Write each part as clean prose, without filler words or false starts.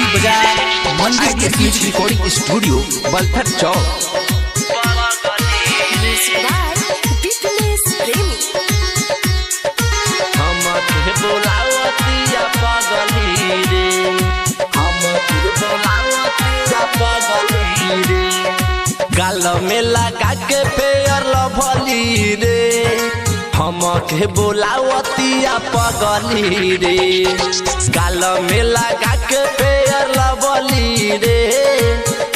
बाजार मंदिर के पीछे रिकॉर्डिंग स्टूडियो बलथर चौक। गाल में लगा के पेयर लभली रे, हम के बोलावतिया पगली रे। गाल में लगा के पेयर लभली रे,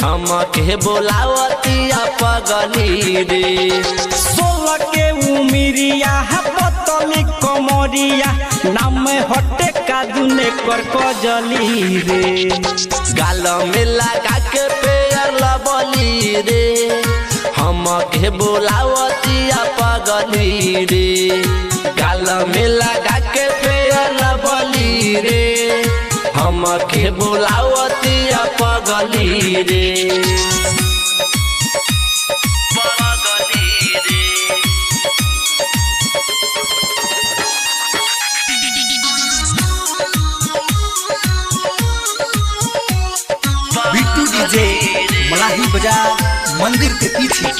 हम के बोलावतिया पगली रे। 16 के उमिरिया पतली कमरिया, नाम हटे कादुने कर कजली रे। गाल में लगा के पेयर लभली रे, हम के बोलावतिया पगली रे। गाल में लगा के पेयर लभली रे, हम के बोलावतिया पगली रे। बिट्टू डीजे मलाही बाजार मंदिर के पीछे।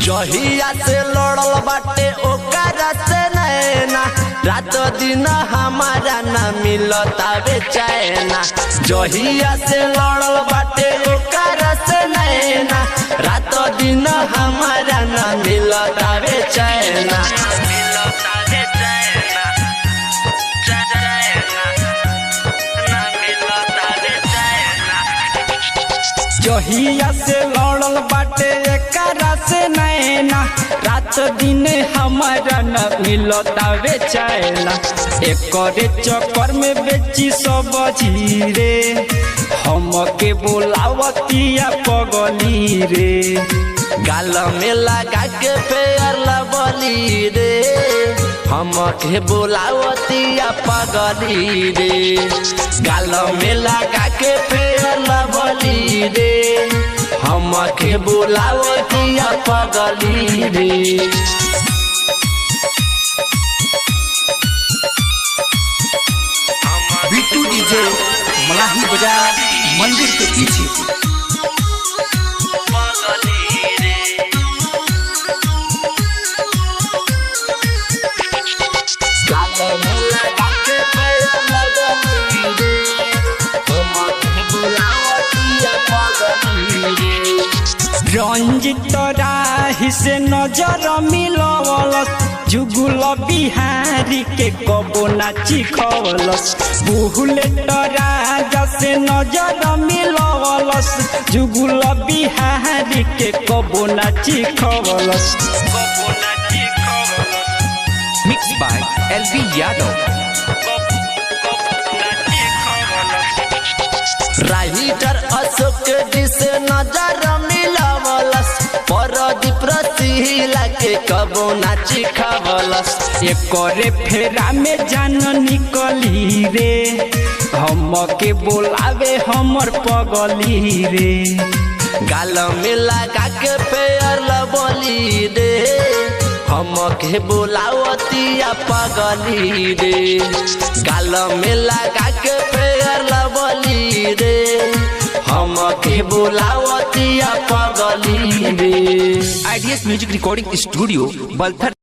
जहिया से लड़ल बाटे ओकरा से नैना, रात दिन हमारा न मिलता बेचैना। जहिया से लड़ल बाटे ओकरा से नैना, रात दिन हमारा न मिलता बेचैना। जहिया से लड़ल बाटे एकरा से नैना, रात दिन हमारा न मिलता बेचैना। एकरे चक्कर में बेची सब झीरे, हम के बोलावतिया पगली रे। गाल में लगा के पेयर लभली रे, हम के बोलावतिया पगली रे। गाल में लगा के पेयर लभली रे, हम के बोलावतिया पगली रे। बिट्टू डीजे मलाही बाजार मंदिर के पीछे। रंजित राही से नजर मिलवलस, जुगुल बिहारी के कबो नाची खवलस। बुलेट राजा से नजर मिलवलस, जुगुल बिहारी के कबो नाची खवलस। Mix by L B Yadav. Writer Ashok ji से नजर मिलवलस, परदीप रसीला के कबो नाची खवलस। एकरे फेरा में जान निकली रे, हम के बोलावे हमर पगली रे। गाल में लगा के पेयर लभली रे, हम के बोलावतिया पगली रे। गाल में लगा के पेयर लभली रे, हम के बोलावतिया पगली रे। IDs music recording studio Balthar.